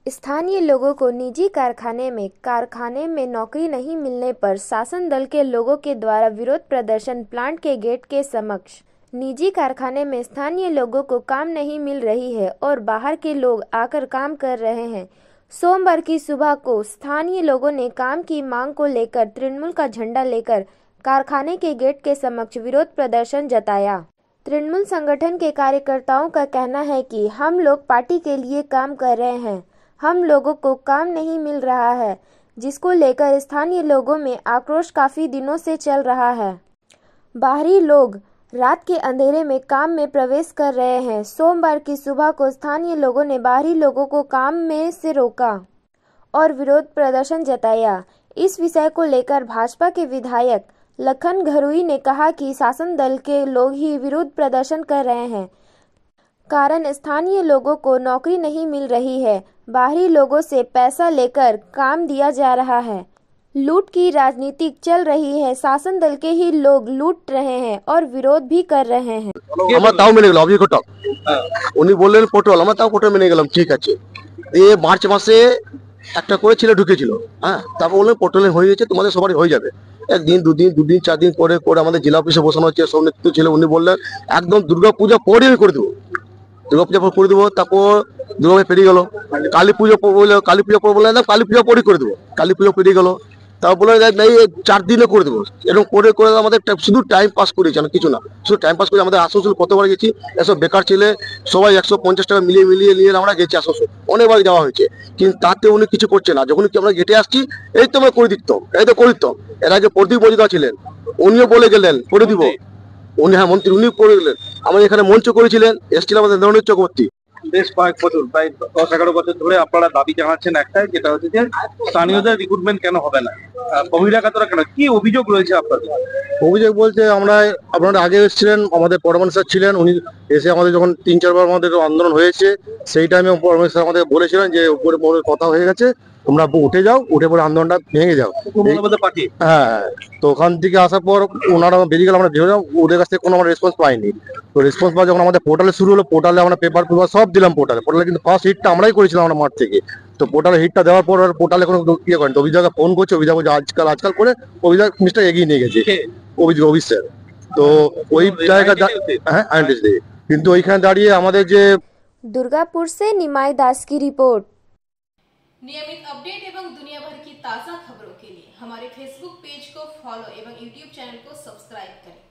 स्थानीय लोगों को निजी कारखाने में नौकरी नहीं मिलने पर शासन दल के लोगों के द्वारा विरोध प्रदर्शन प्लांट के गेट के समक्ष। निजी कारखाने में स्थानीय लोगों को काम नहीं मिल रही है और बाहर के लोग आकर काम कर रहे हैं। सोमवार की सुबह को स्थानीय लोगों ने काम की मांग को लेकर तृणमूल का झंडा लेकर कारखाने के गेट के समक्ष विरोध प्रदर्शन जताया। तृणमूल संगठन के कार्यकर्ताओं का कहना है कि हम लोग पार्टी के लिए काम कर रहे हैं, हम लोगों को काम नहीं मिल रहा है, जिसको लेकर स्थानीय लोगों में आक्रोश काफी दिनों से चल रहा है। बाहरी लोग रात के अंधेरे में काम में प्रवेश कर रहे हैं। सोमवार की सुबह को स्थानीय लोगों ने बाहरी लोगों को काम में से रोका और विरोध प्रदर्शन जताया। इस विषय को लेकर भाजपा के विधायक लखन घरुई ने कहा कि शासन दल के लोग ही विरोध प्रदर्शन कर रहे हैं, कारण स्थानीय लोगों को नौकरी नहीं मिल रही है, बाहरी लोगों से पैसा लेकर काम दिया जा रहा है, लूट की राजनीति चल रही है, शासन दल के ही लोग लूट रहे हैं और विरोध भी कर रहे हैं। ताऊ मेने गेलाम अभिज्ञता उन्नी बोललेन पोर्टल आमार ताऊ पोर्टल मेने गेलाम ठीक আছে এই মার্চ মাসে একটা করে ছেলে ঢুকেছিল হ্যাঁ তারপর বললেন পোর্টালে হয়ে গেছে তোমাদের সবারই হয়ে যাবে একদিন দুদিন 4 দিন করে করে আমাদের জেলা অফিসে বসানো হচ্ছে সব নেতৃত্ব ছিল উনি বললেন একদম দুর্গাপূজা পরে আমি করে দেবো দুর্গাপূজা পর করে দেবো তারপর দুর্গাপূজা পেরিয়ে গেল কালী পুজো বললে কালী পুজো পর বললেন কালী পুজো পরে করে দেবো কালী পুজো পেরিয়ে গেল তারপর বলে এই 4 দিনে করে দেবো এরকম করে করে আমাদের শুধু টাইম পাস করেছে না কিছু না শুধু টাইম পাস করে আমাদের আসানসোল কতবার গেছি এসব বেকার ছেলে সবাই 150 টাকা মিলিয়ে নিয়ে আমরা গেছি আসানসোল অনেকবার যাওয়া হয়েছে কিন্তু তাতে উনি কিছু করছে না যখন আমরা গেটে আসছি এই তো আমরা করে দিতাম এই তো করে দিতাম এর আগে প্রদীপ মজুমদার ছিলেন উনিও বলে গেলেন করে দিব উনি হ্যাঁ মন্ত্রী উনি করে গেলেন আমাদের এখানে মঞ্চ করেছিলেন এসছিল আমাদের নরেন্দ্র চক্রবর্তী বেশ কয়েক বছর প্রায় 10-11 বছর ধরে আপনারা দাবি জানাচ্ছেন একটাই যেটা হচ্ছে যে স্থানীয়দের রিক্রুটমেন্ট কেন হবে না বহিরাগতরা কেন কি অভিযোগ রয়েছে আপনাদের অভিযোগ বলতে আমরা আপনারা আগে এসেছিলেন আমাদের পরমান স্যার ছিলেন উনি এসে আমাদের যখন 3-4 বার আমাদের আন্দোলন হয়েছে সেই টাইমে পরমান স্যার আমাদের বলেছিলেন যে উপরে কথা হয়ে গেছে তোমরা উঠে যাও উঠে পরে আন্দোলনটা ভেঙে যাও হ্যাঁ তো ওখান থেকে আসার পর ওনারা বেরিয়ে গেল আমরা ভেবে যাও ওদের কাছ থেকে কোনো আমরা রেসপন্স পাইনি তো রেসপন্স পাওয়া যখন আমাদের পোর্টালে শুরু হলো পোর্টালে আমরা পেপার সব দিলাম পোর্টালে কিন্তু ফার্স্ট হিটটা আমরাই করেছিলাম আমরা মাঠ থেকে তো পোর্টালে হিটটা দেওয়ার পর পোর্টালে কোনো ইয়ে করেন তো অভিযোগকে ফোন করছে অভিযোগ আজকাল করে অভিযোগ মিস্টার এগিয়ে নিয়ে গেছে অভিযোগ স্যার তো ওই জায়গা হ্যাঁ কিন্তু ওইখানে দাঁড়িয়ে আমাদের যে दुर्गापुर से निमाई दास की रिपोर्ट। नियमित अपडेट एवं दुनिया भर की ताज़ा खबरों के लिए हमारे फेसबुक पेज को फॉलो एवं यूट्यूब चैनल को सब्सक्राइब करें।